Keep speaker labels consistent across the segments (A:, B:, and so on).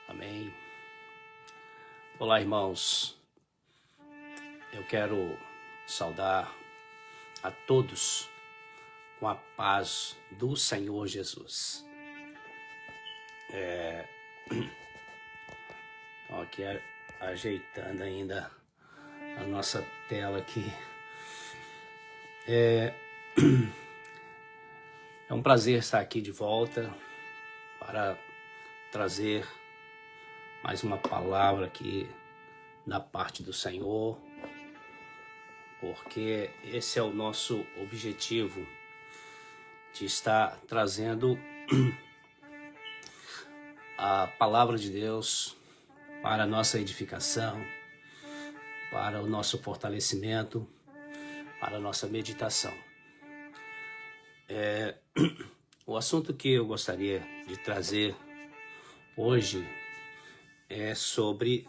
A: Amém. Olá, irmãos. Eu quero saudar a todos com a paz do Senhor Jesus. Estou aqui ajeitando ainda a nossa tela aqui. É um prazer estar aqui de volta para trazer mais uma palavra aqui da parte do Senhor, porque esse é o nosso objetivo, de estar trazendo a palavra de Deus para a nossa edificação, para o nosso fortalecimento, para a nossa meditação. O assunto que eu gostaria de trazer hoje é sobre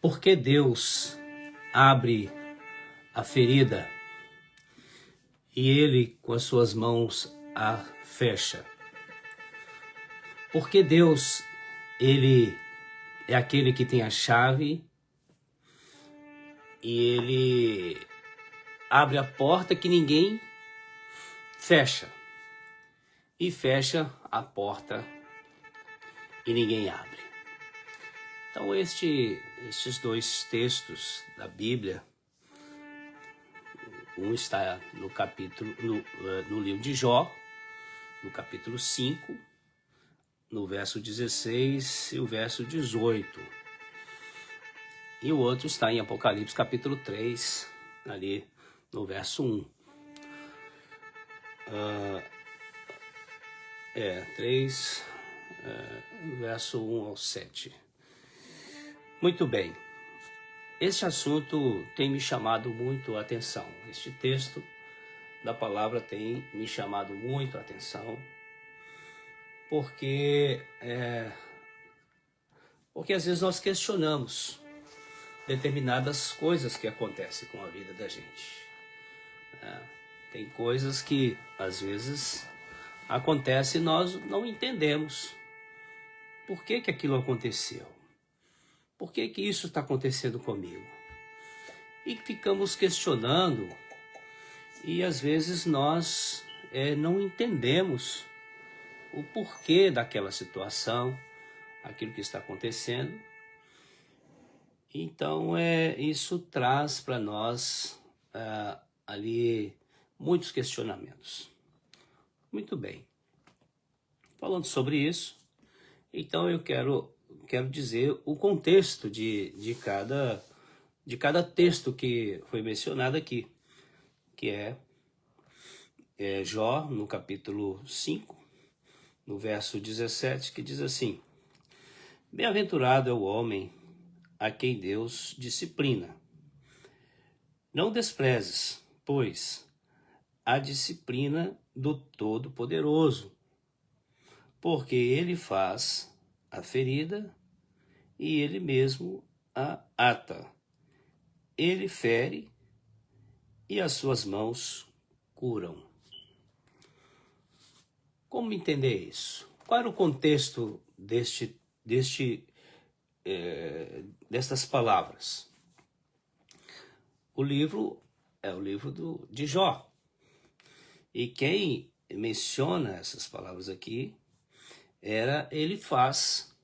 A: por que Deus abre a ferida e Ele com as suas mãos a fecha. Porque Deus, Ele é aquele que tem a chave e Ele abre a porta que ninguém fecha. E fecha a porta e ninguém abre. Então estes dois textos da Bíblia, um está no livro de Jó, no capítulo 5, no verso 16 e o verso 18. E o outro está em Apocalipse capítulo 3, ali no verso 1. 3, verso 1 ao 7. Muito bem. Este assunto tem me chamado muito a atenção. Este texto da palavra tem me chamado muito a atenção, porque às vezes nós questionamos determinadas coisas que acontecem com a vida da gente. Tem coisas que às vezes acontecem e nós não entendemos por que aquilo aconteceu. Por que isso está acontecendo comigo? E ficamos questionando e às vezes nós não entendemos o porquê daquela situação, aquilo que está acontecendo. Então isso traz para nós ali muitos questionamentos. Muito bem. Falando sobre isso, então eu quero dizer o contexto de cada texto que foi mencionado aqui, que é Jó, no capítulo 5, no verso 17, que diz assim: Bem-aventurado é o homem a quem Deus disciplina. Não desprezes, pois, a disciplina do Todo-Poderoso, porque ele faz a ferida e ele mesmo a ata. Ele fere e as suas mãos curam. Como entender isso? Qual era o contexto destas palavras? O livro é o livro de Jó. E quem menciona essas palavras aqui era Elifaz,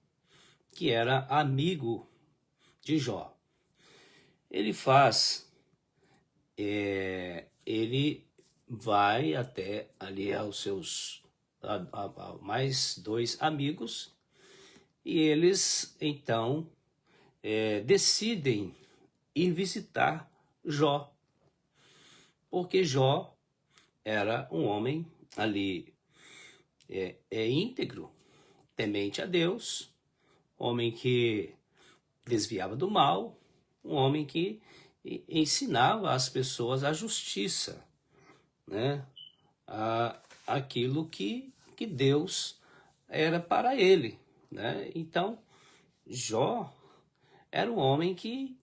A: que era amigo de Jó. Elifaz, ele vai até ali aos seus mais dois amigos e eles então decidem ir visitar Jó, porque Jó era um homem ali íntegro, temente a Deus, homem que desviava do mal, um homem que ensinava as pessoas a justiça, né? Aquilo que Deus era para ele, né? Então, Jó era um homem que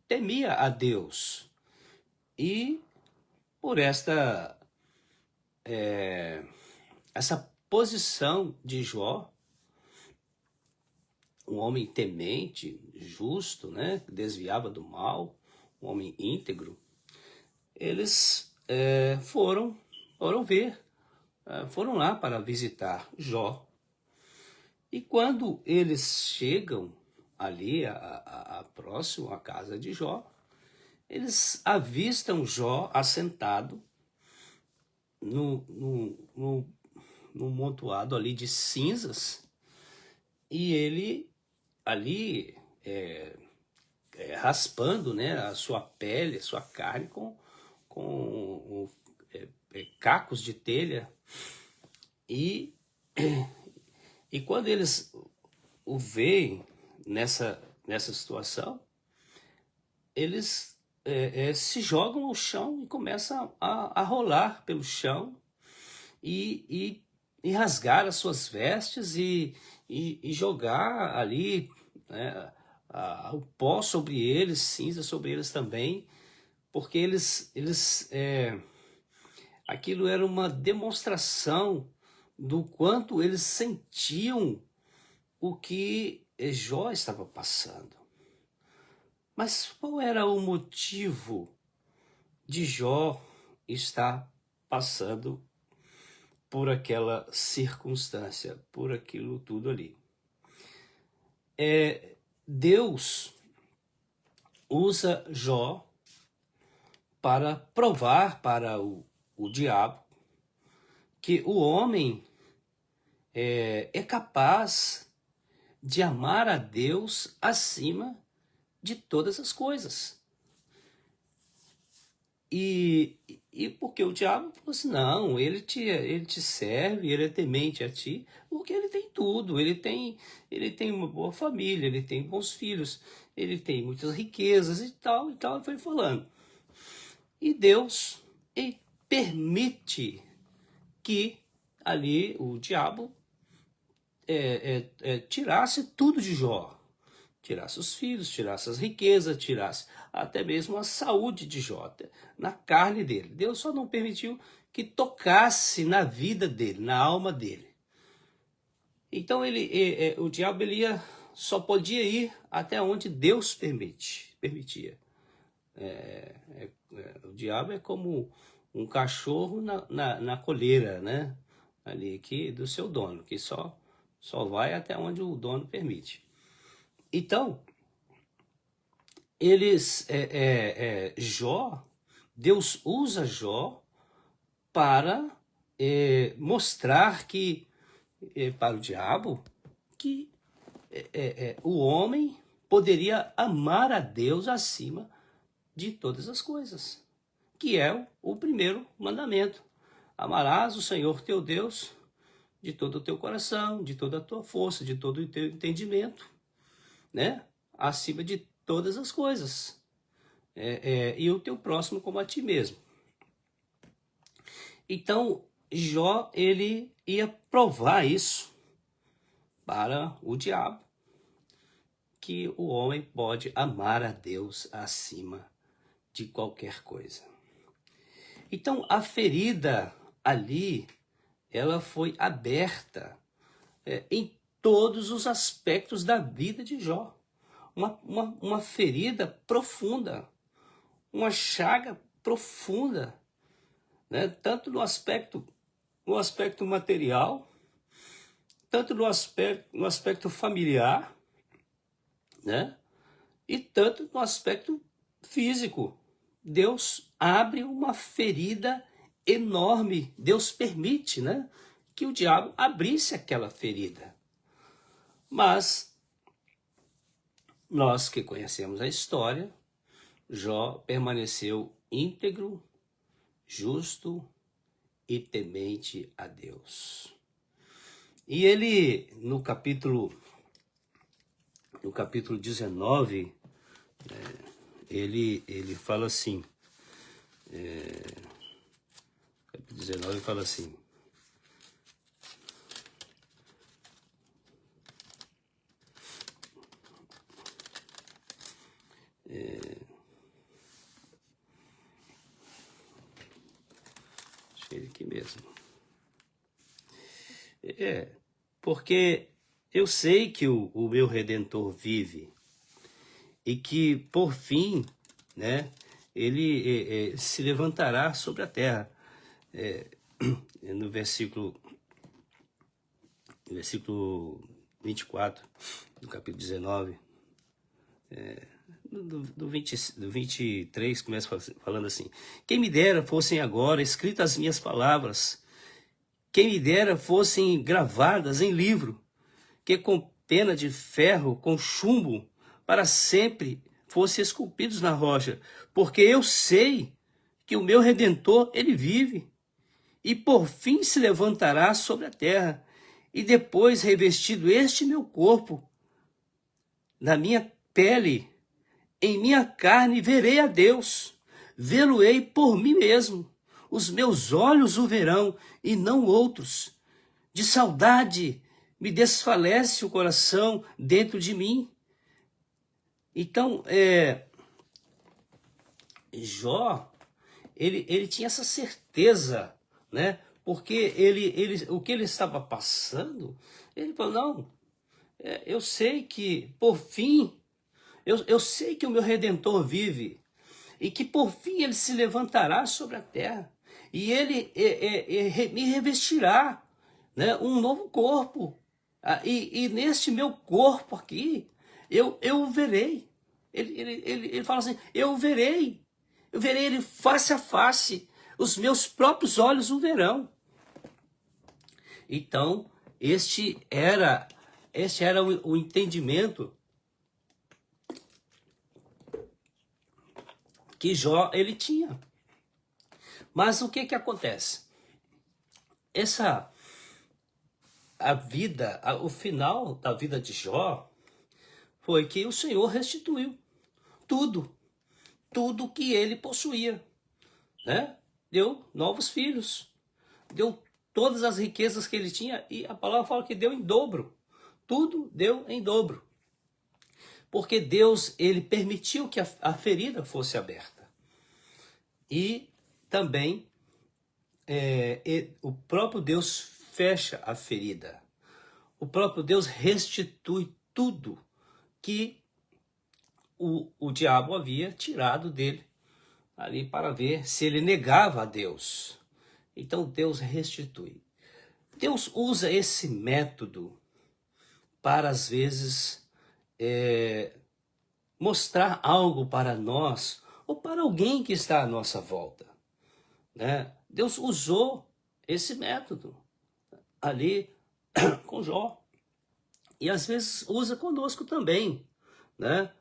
A: temia a Deus. E por essa posição de Jó, um homem temente, justo, né? Desviava do mal, um homem íntegro, eles foram ver, foram lá para visitar Jó. E quando eles chegam ali, próximo à casa de Jó, eles avistam Jó assentado no montoado ali de cinzas, e ele ali raspando, né, a sua pele, a sua carne com cacos de telha. E quando eles o veem nessa situação, eles se jogam ao chão e começam a rolar pelo chão e rasgar as suas vestes e jogar ali, né, o pó sobre eles, cinza sobre eles também, porque aquilo era uma demonstração do quanto eles sentiam o que Jó estava passando. Mas qual era o motivo de Jó estar passando por aquela circunstância, por aquilo tudo ali? Deus usa Jó para provar para o diabo que o homem é capaz de amar a Deus acima de todas as coisas. E porque o diabo falou assim, não, ele te serve, ele é temente a ti, porque ele tem tudo, ele tem uma boa família, ele tem bons filhos, ele tem muitas riquezas e tal, e foi falando. E Deus permite que ali o diabo tirasse tudo de Jó. Tirasse os filhos, tirasse as riquezas, tirasse até mesmo a saúde de Jó, na carne dele. Deus só não permitiu que tocasse na vida dele, na alma dele. Então o diabo só podia ir até onde Deus permitia. O diabo é como um cachorro na coleira, né? Ali aqui do seu dono, que só vai até onde o dono permite. Então, Jó, Deus usa Jó para mostrar para o diabo que o homem poderia amar a Deus acima de todas as coisas, que é o primeiro mandamento. Amarás o Senhor teu Deus de todo o teu coração, de toda a tua força, de todo o teu entendimento, né? Acima de todas as coisas. E o teu próximo como a ti mesmo. Então, Jó, ele ia provar isso para o diabo, que o homem pode amar a Deus acima de qualquer coisa. Então, a ferida ali, ela foi aberta em todos os aspectos da vida de Jó. Uma ferida profunda, uma chaga profunda, né? Tanto no aspecto material, tanto no aspecto familiar, né? E tanto no aspecto físico. Deus abre uma ferida enorme. Deus permite, né, que o diabo abrisse aquela ferida. Mas nós que conhecemos a história, Jó permaneceu íntegro, justo e temente a Deus. E ele, no capítulo 19, ele fala assim, capítulo 19 fala assim, acho que é ele aqui mesmo. Porque eu sei que o meu Redentor vive e que, por fim, né, ele se levantará sobre a terra. No versículo 24, do capítulo 19, do 23, começa falando assim: quem me dera fossem agora escritas as minhas palavras, quem me dera fossem gravadas em livro, que com pena de ferro, com chumbo, para sempre fossem esculpidos na rocha, porque eu sei que o meu Redentor, ele vive, e por fim se levantará sobre a terra, e depois, revestido este meu corpo, na minha pele, em minha carne, verei a Deus, vê-lo-ei por mim mesmo, os meus olhos o verão, e não outros. De saudade me desfalece o coração dentro de mim. Então, Jó, ele tinha essa certeza, né? Porque o que ele estava passando, ele falou, não, eu sei que, por fim, eu sei que o meu Redentor vive, e que por fim ele se levantará sobre a terra, e ele me revestirá, né, um novo corpo. E neste meu corpo aqui, eu o verei. Ele fala assim, eu verei ele face a face, os meus próprios olhos o verão. Então, este era o entendimento que Jó ele tinha. Mas o que acontece? O final da vida de Jó foi que o Senhor restituiu tudo que ele possuía, né? Deu novos filhos, deu todas as riquezas que ele tinha, e a palavra fala que deu em dobro. Tudo deu em dobro. Porque Deus, ele permitiu que a ferida fosse aberta. E também o próprio Deus fecha a ferida. O próprio Deus restitui tudo que o diabo havia tirado dele, ali para ver se ele negava a Deus. Então Deus restitui. Deus usa esse método para, às vezes, mostrar algo para nós ou para alguém que está à nossa volta, né? Deus usou esse método ali com Jó, e às vezes usa conosco também, né?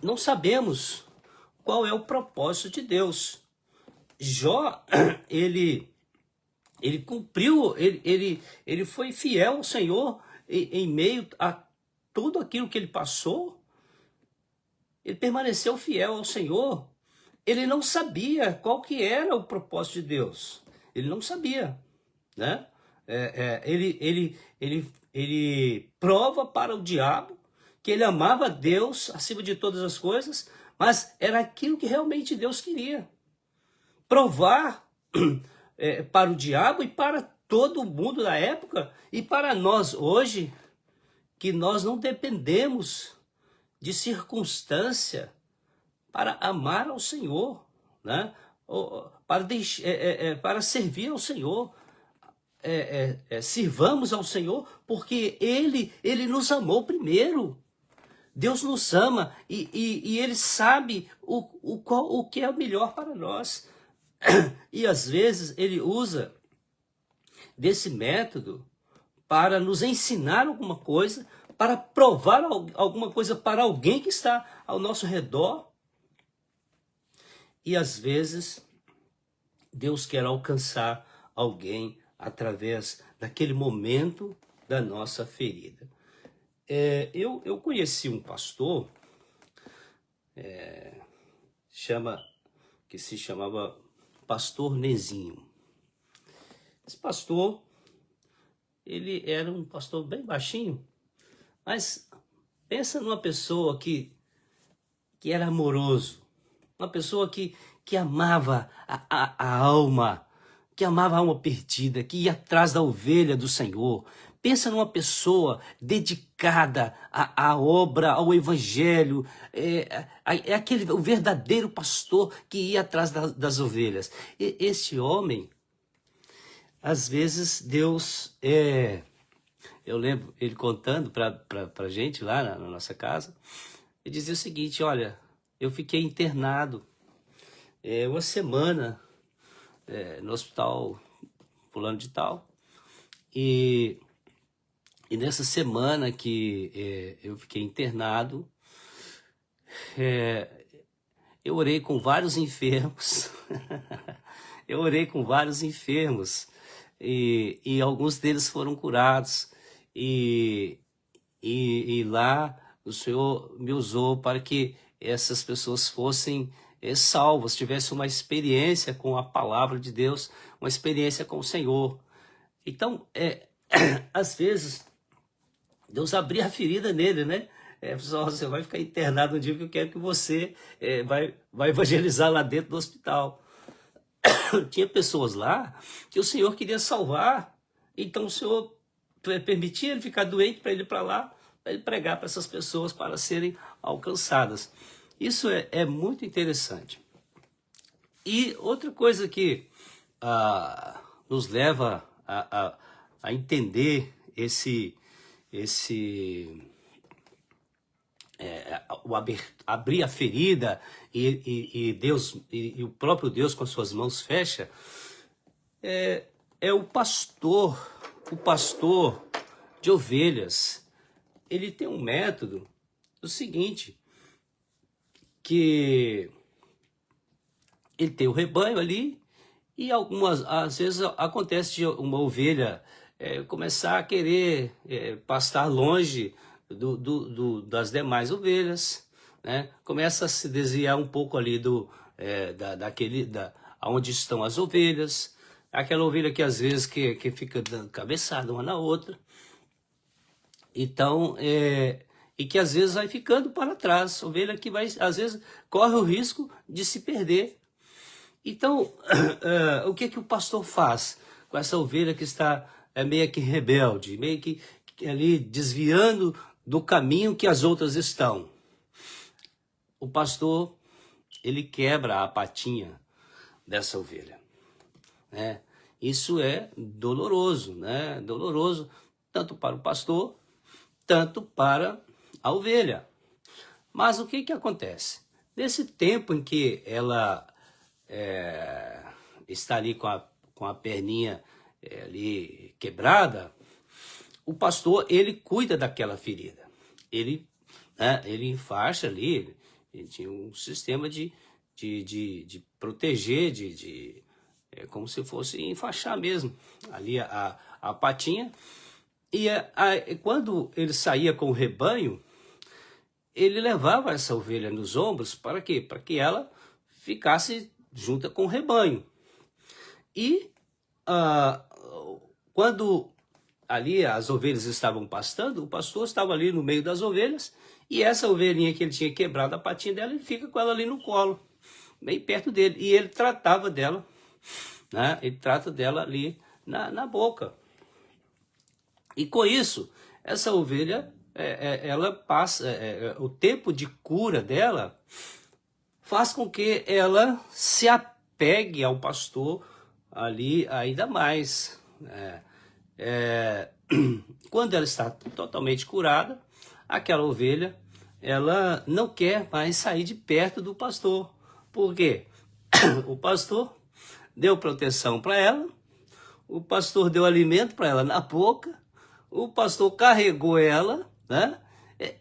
A: Não sabemos qual é o propósito de Deus. Jó, ele cumpriu, ele foi fiel ao Senhor em meio a tudo aquilo que ele passou. Ele permaneceu fiel ao Senhor. Ele não sabia qual que era o propósito de Deus. Ele não sabia, né? Ele prova para o diabo que ele amava Deus acima de todas as coisas, mas era aquilo que realmente Deus queria. Provar para o diabo e para todo mundo da época, e para nós hoje, que nós não dependemos de circunstância para amar ao Senhor, né? Para servir ao Senhor. Sirvamos ao Senhor porque Ele nos amou primeiro. Deus nos ama e Ele sabe o que é o melhor para nós. E às vezes Ele usa desse método para nos ensinar alguma coisa, para provar alguma coisa para alguém que está ao nosso redor. E às vezes Deus quer alcançar alguém através daquele momento da nossa ferida. Eu conheci um pastor que se chamava Pastor Nezinho. Esse pastor, ele era um pastor bem baixinho, mas pensa numa pessoa que era amoroso, uma pessoa que amava a alma, que amava a alma perdida, que ia atrás da ovelha do Senhor. Pensa numa pessoa dedicada à obra, ao evangelho, o verdadeiro pastor que ia atrás das ovelhas. Este homem, às vezes, Deus, eu lembro ele contando para a gente lá na nossa casa, ele dizia o seguinte: olha, eu fiquei internado uma semana no hospital fulano de tal, e nessa semana que eu fiquei internado, eu orei com vários enfermos, eu orei com vários enfermos, e alguns deles foram curados, e lá o Senhor me usou para que essas pessoas fossem salvas, tivessem uma experiência com a palavra de Deus, uma experiência com o Senhor. Então, às vezes, Deus abria a ferida nele, né? Pessoal, você vai ficar internado um dia que eu quero que você vai evangelizar lá dentro do hospital. Tinha pessoas lá que o Senhor queria salvar, então o Senhor permitia ele ficar doente para ele ir para lá, para ele pregar para essas pessoas para serem alcançadas. Isso é muito interessante. E outra coisa que nos leva a entender abrir a ferida e Deus e o próprio Deus com suas mãos fecha, o pastor de ovelhas. Ele tem um método do seguinte, que ele tem o rebanho ali, e às vezes acontece de uma ovelha começar a querer pastar longe das demais ovelhas, né? Começa a se desviar um pouco ali onde estão as ovelhas, aquela ovelha que às vezes que fica dando cabeçada uma na outra, então e que às vezes vai ficando para trás, ovelha que às vezes corre o risco de se perder. Então, o que o pastor faz com essa ovelha que está meio que rebelde, meio que ali desviando do caminho que as outras estão? O pastor, ele quebra a patinha dessa ovelha, né? Isso é doloroso, né? Doloroso tanto para o pastor, tanto para a ovelha. Mas o que acontece? Nesse tempo em que ela está ali com a perninha ali quebrada, o pastor, ele cuida daquela ferida. Ele enfaixa ali, ele tinha um sistema de proteger, como se fosse enfaixar mesmo ali a patinha. E quando ele saía com o rebanho, ele levava essa ovelha nos ombros para quê? Para que ela ficasse junto com o rebanho. E quando ali as ovelhas estavam pastando, o pastor estava ali no meio das ovelhas, e essa ovelhinha que ele tinha quebrado a patinha dela, ele fica com ela ali no colo, bem perto dele, e ele tratava dela, né? Ele trata dela ali na boca. E com isso, essa ovelha, ela passa, o tempo de cura dela faz com que ela se apegue ao pastor ali ainda mais. Quando ela está totalmente curada, aquela ovelha, ela não quer mais sair de perto do pastor. Por quê? O pastor deu proteção para ela, o pastor deu alimento para ela na boca, o pastor carregou ela, né?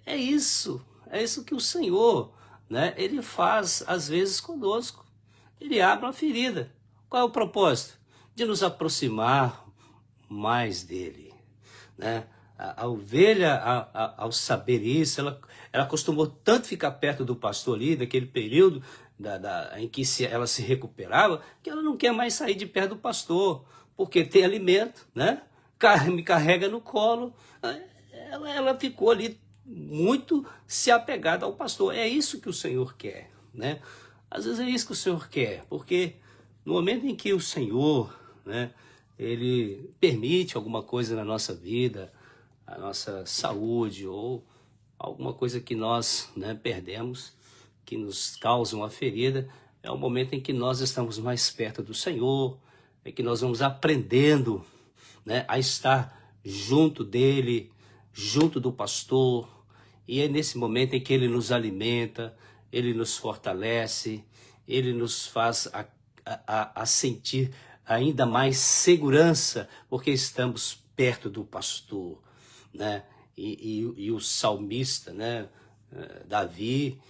A: É isso que o Senhor, né? Ele faz às vezes conosco. Ele abre uma ferida. Qual é o propósito? De nos aproximar mais dele, né? A ovelha, ao saber isso, ela costumou tanto ficar perto do pastor ali, naquele período em que ela se recuperava, que ela não quer mais sair de perto do pastor, porque tem alimento, né? Me carrega no colo. Ela ficou ali muito se apegada ao pastor. É isso que o Senhor quer, né? Às vezes é isso que o Senhor quer, porque no momento em que o Senhor, né? Ele permite alguma coisa na nossa vida, a nossa saúde ou alguma coisa que nós, né, perdemos, que nos causa uma ferida. É o momento em que nós estamos mais perto do Senhor, é que nós vamos aprendendo, né, a estar junto dele, junto do pastor, e é nesse momento em que ele nos alimenta, ele nos fortalece, ele nos faz a sentir ainda mais segurança, porque estamos perto do pastor, né? E o salmista, né, Davi,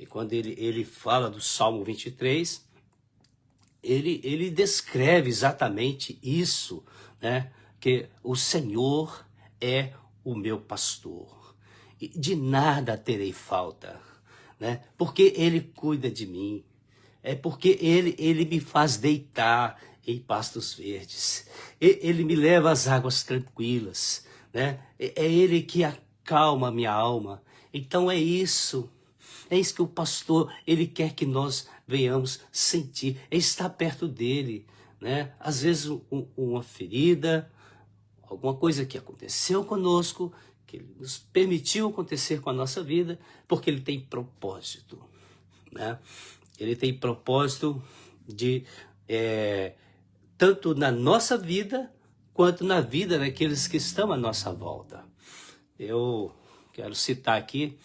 A: quando ele fala do Salmo 23, ele descreve exatamente isso, né? Que o Senhor é o meu pastor, e de nada terei falta, né? Porque ele cuida de mim, é porque ele me faz deitar em pastos verdes, ele me leva às águas tranquilas, né? É ele que acalma a minha alma. Então é isso que o pastor, ele quer que nós venhamos sentir, é estar perto dele, né? Às vezes uma ferida, alguma coisa que aconteceu conosco, que ele nos permitiu acontecer com a nossa vida, porque ele tem propósito, né? Ele tem propósito de, tanto na nossa vida, quanto na vida daqueles que estão à nossa volta. Eu quero citar aqui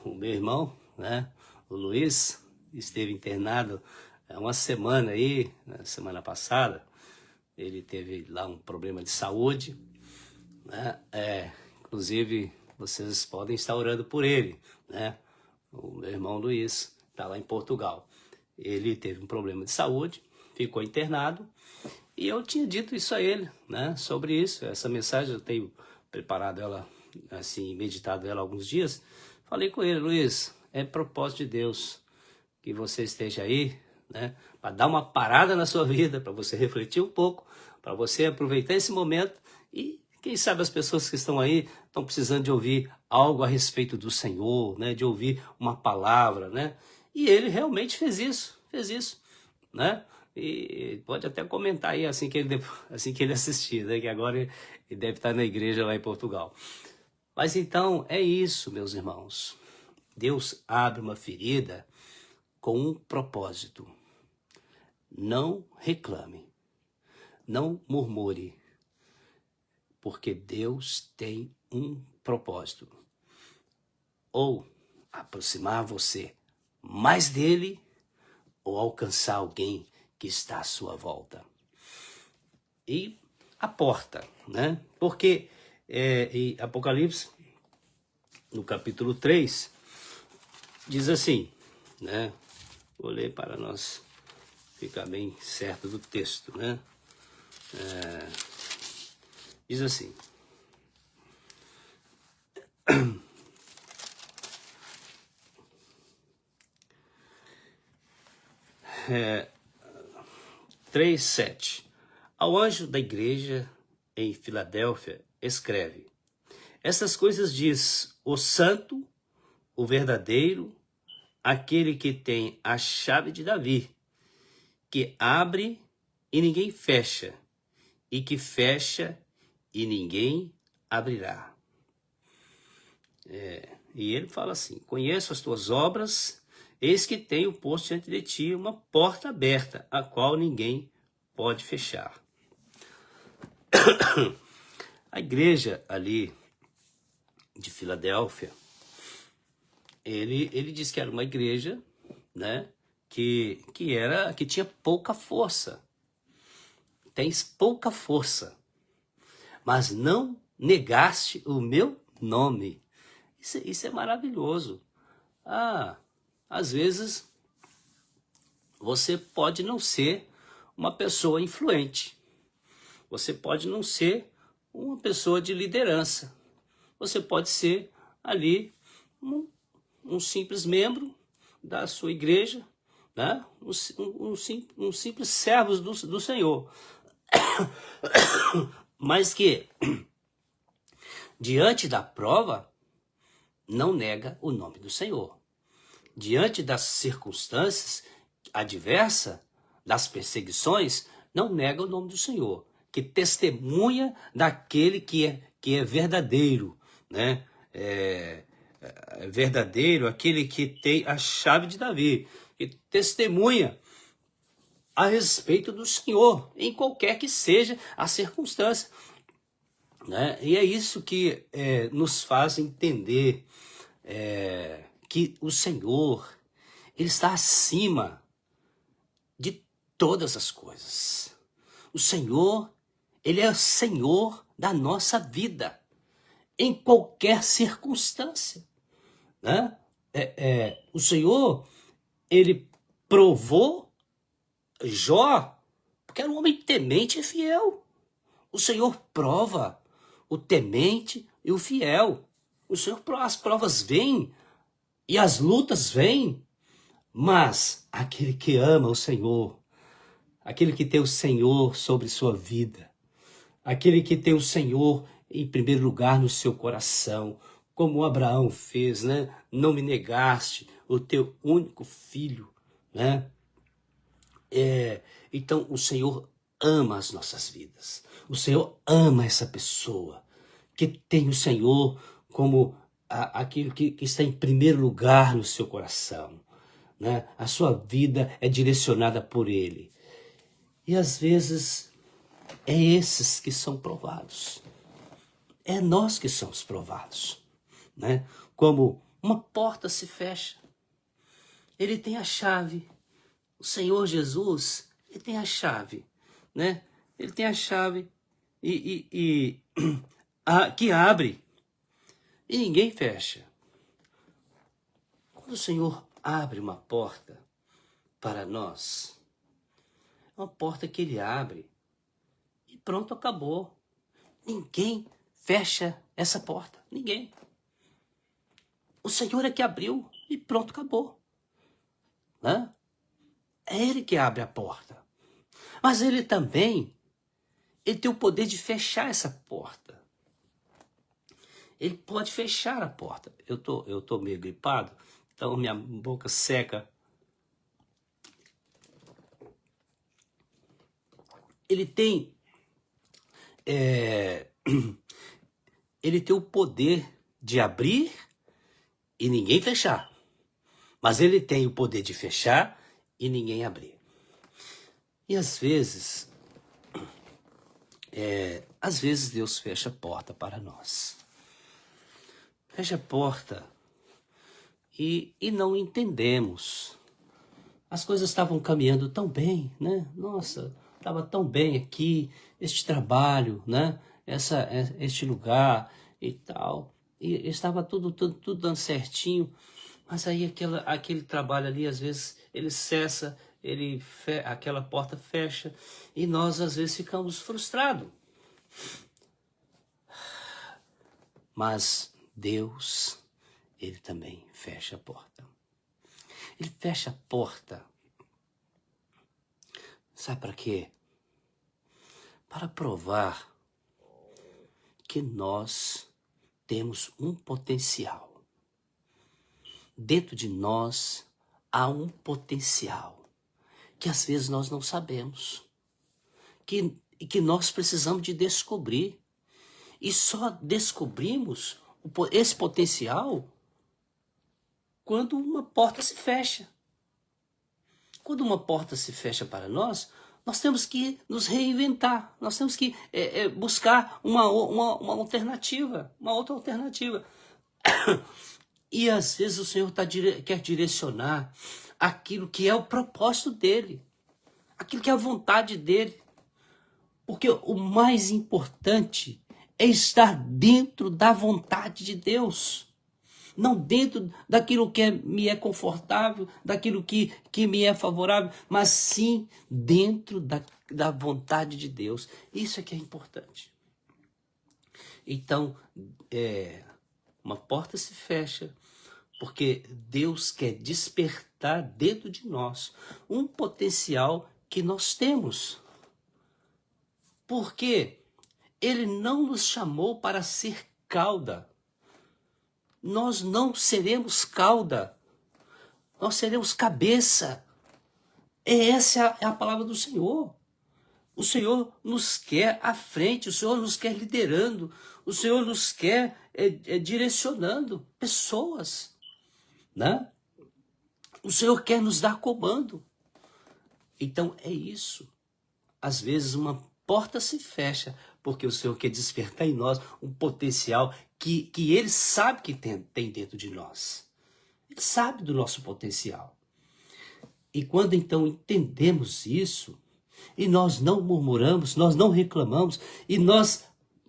A: o meu irmão, né? O Luiz, esteve internado há uma semana aí, na semana passada. Ele teve lá um problema de saúde, né? Inclusive, vocês podem estar orando por ele, né? O meu irmão Luiz está lá em Portugal. Ele teve um problema de saúde, ficou internado, e eu tinha dito isso a ele, né? Sobre isso, essa mensagem eu tenho preparado ela, assim, meditado ela há alguns dias. Falei com ele: Luiz, é propósito de Deus que você esteja aí, né? Para dar uma parada na sua vida, para você refletir um pouco, para você aproveitar esse momento, e quem sabe as pessoas que estão aí estão precisando de ouvir algo a respeito do Senhor, né? De ouvir uma palavra, né? E ele realmente fez isso, né? E pode até comentar aí assim que ele assistir, né? Que agora ele deve estar na igreja lá em Portugal. Mas então é isso, meus irmãos. Deus abre uma ferida com um propósito. Não reclame, não murmure, porque Deus tem um propósito. Ou aproximar você mais dele, ou alcançar alguém que está à sua volta. E a porta, né? Porque em Apocalipse, no capítulo 3, diz assim, né? Vou ler para nós ficar bem certo do texto, né? Diz assim: 3:7. Ao anjo da igreja em Filadélfia, escreve: essas coisas diz o santo, o verdadeiro, aquele que tem a chave de Davi, que abre e ninguém fecha, e que fecha e ninguém abrirá. E ele fala assim: conheço as tuas obras, eis que tenho posto diante de ti uma porta aberta, a qual ninguém pode fechar. A igreja ali de Filadélfia, ele disse que era uma igreja, né, que tinha pouca força. Tens pouca força, mas não negaste o meu nome. Isso é maravilhoso. Às vezes você pode não ser uma pessoa influente. Você pode não ser uma pessoa de liderança. Você pode ser ali um simples membro da sua igreja, né? Um simples servo do Senhor. Mas que, diante da prova, não nega o nome do Senhor. Diante das circunstâncias adversas, das perseguições, não nega o nome do Senhor, que testemunha daquele que é verdadeiro, né? É verdadeiro, aquele que tem a chave de Davi, que testemunha a respeito do Senhor, em qualquer que seja a circunstância, né? E é isso que nos faz entender que o Senhor, Ele está acima de todas as coisas. O Senhor, Ele é o Senhor da nossa vida, em qualquer circunstância, né? O Senhor, Ele provou Jó, porque era um homem temente e fiel. O Senhor prova o temente e o fiel. O Senhor, as provas vêm e as lutas vêm, mas aquele que ama o Senhor, aquele que tem o Senhor sobre sua vida, aquele que tem o Senhor em primeiro lugar no seu coração, como Abraão fez, né? Não me negaste o teu único filho, né? Então o Senhor ama as nossas vidas. O Senhor ama essa pessoa que tem o Senhor como aquilo que está em primeiro lugar no seu coração, né? A sua vida é direcionada por Ele. E às vezes é esses que são provados. É nós que somos provados, né? Como uma porta se fecha. Ele tem a chave. O Senhor Jesus, Ele tem a chave, né? Ele tem a chave que abre e ninguém fecha. Quando o Senhor abre uma porta para nós, é uma porta que Ele abre e pronto, acabou. Ninguém fecha essa porta, ninguém. O Senhor é que abriu e pronto, acabou, né? É Ele que abre a porta. Mas Ele também, Ele tem o poder de fechar essa porta. Ele pode fechar a porta. Eu tô meio gripado, então minha boca seca. Ele tem o poder de abrir e ninguém fechar. Mas Ele tem o poder de fechar e ninguém abrir. E às vezes Deus fecha a porta para nós. Fecha a porta e não entendemos. As coisas estavam caminhando tão bem, né? Nossa, estava tão bem aqui, este trabalho, né? Este lugar e tal. E estava tudo dando certinho. Mas aí aquele trabalho ali, às vezes, ele cessa, aquela porta fecha e nós, às vezes, ficamos frustrados. Mas Deus, Ele também fecha a porta. Ele fecha a porta. Sabe para quê? Para provar que nós temos um potencial. Dentro de nós há um potencial que às vezes nós não sabemos. Que nós precisamos de descobrir. E só descobrimos esse potencial quando uma porta se fecha. Quando uma porta se fecha para nós, nós temos que nos reinventar. Nós temos que buscar uma alternativa, uma outra alternativa. E às vezes o Senhor quer direcionar aquilo que é o propósito dEle, aquilo que é a vontade dEle. Porque o mais importante é estar dentro da vontade de Deus. Não dentro daquilo que me é confortável, daquilo que me é favorável, mas sim dentro da vontade de Deus. Isso é que é importante. Então, uma porta se fecha, porque Deus quer despertar dentro de nós um potencial que nós temos. Porque Ele não nos chamou para ser cauda. Nós não seremos cauda. Nós seremos cabeça. Essa é a palavra do Senhor. O Senhor nos quer à frente, o Senhor nos quer liderando, o Senhor nos quer direcionando pessoas, né? O Senhor quer nos dar comando. Então é isso. Às vezes uma porta se fecha porque o Senhor quer despertar em nós um potencial que Ele sabe que tem dentro de nós. Ele sabe do nosso potencial. E quando então entendemos isso, e nós não murmuramos, nós não reclamamos, e nós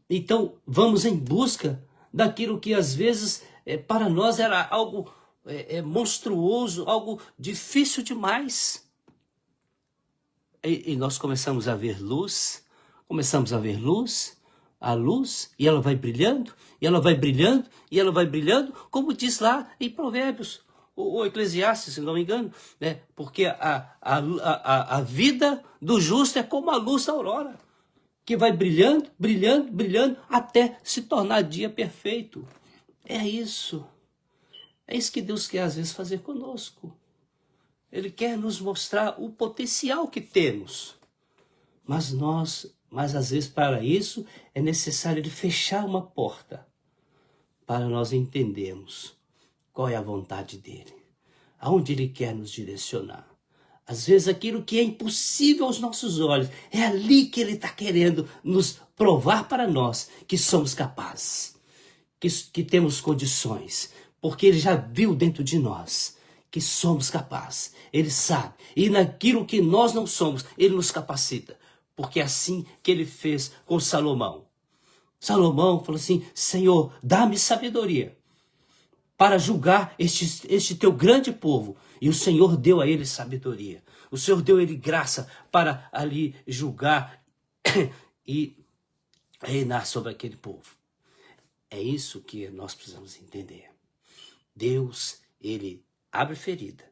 A: então vamos em busca daquilo que às vezes para nós era algo monstruoso, algo difícil demais. E nós começamos a ver luz, a luz, e ela vai brilhando, e ela vai brilhando, e ela vai brilhando, como diz lá em Provérbios, ou Eclesiastes, se não me engano, né? Porque a vida do justo é como a luz da aurora, que vai brilhando, brilhando, brilhando, até se tornar dia perfeito. É isso que Deus quer às vezes fazer conosco. Ele quer nos mostrar o potencial que temos. Mas às vezes para isso é necessário de fechar uma porta para nós entendermos qual é a vontade dele, aonde ele quer nos direcionar. Às vezes aquilo que é impossível aos nossos olhos, é ali que ele está querendo nos provar para nós que somos capazes, que temos condições, porque ele já viu dentro de nós que somos capazes. Ele sabe. E naquilo que nós não somos, ele nos capacita. Porque é assim que ele fez com Salomão. Salomão falou assim: Senhor, dá-me sabedoria para julgar este teu grande povo. E o Senhor deu a ele sabedoria. O Senhor deu a ele graça para ali julgar e reinar sobre aquele povo. É isso que nós precisamos entender. Deus, ele abre ferida,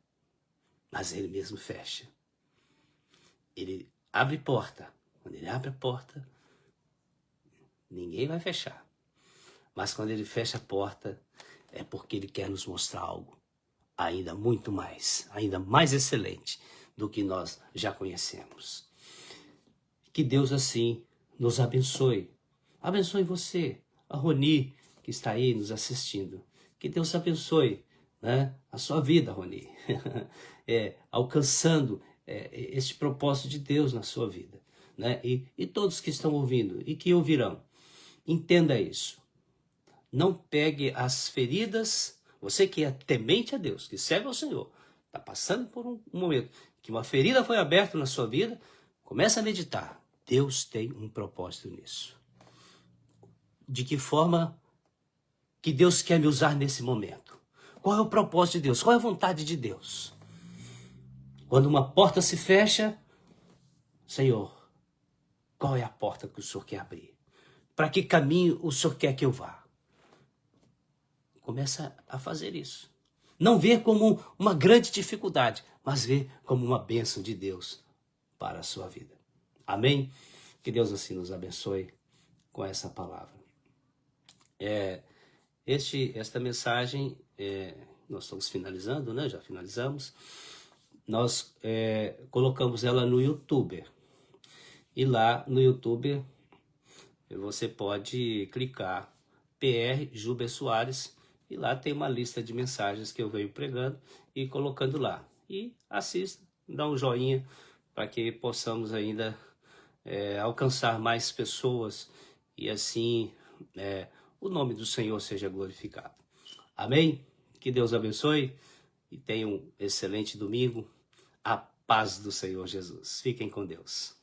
A: mas ele mesmo fecha. Ele abre porta. Quando ele abre a porta, ninguém vai fechar. Mas quando ele fecha a porta, é porque ele quer nos mostrar algo ainda mais excelente do que nós já conhecemos. Que Deus assim nos abençoe. Abençoe você, a Roni, que está aí nos assistindo. Que Deus abençoe, né, a sua vida, Roni, alcançando este propósito de Deus na sua vida, né? E todos que estão ouvindo e que ouvirão, entenda isso. Não pegue as feridas. Você que é temente a Deus, que serve ao Senhor, está passando por um momento que uma ferida foi aberta na sua vida, começa a meditar. Deus tem um propósito nisso. De que forma que Deus quer me usar nesse momento? Qual é o propósito de Deus? Qual é a vontade de Deus? Quando uma porta se fecha, Senhor, qual é a porta que o Senhor quer abrir? Para que caminho o Senhor quer que eu vá? Começa a fazer isso. Não vê como uma grande dificuldade, mas vê como uma bênção de Deus para a sua vida. Amém? Que Deus assim nos abençoe com essa palavra. Esta mensagem, nós estamos finalizando, né? Já finalizamos. Nós colocamos ela no YouTube. E lá no YouTube você pode clicar PR Juber Soares. E lá tem uma lista de mensagens que eu venho pregando e colocando lá. E assista, dá um joinha para que possamos ainda alcançar mais pessoas e assim o nome do Senhor seja glorificado. Amém? Que Deus abençoe e tenha um excelente domingo. A paz do Senhor Jesus. Fiquem com Deus.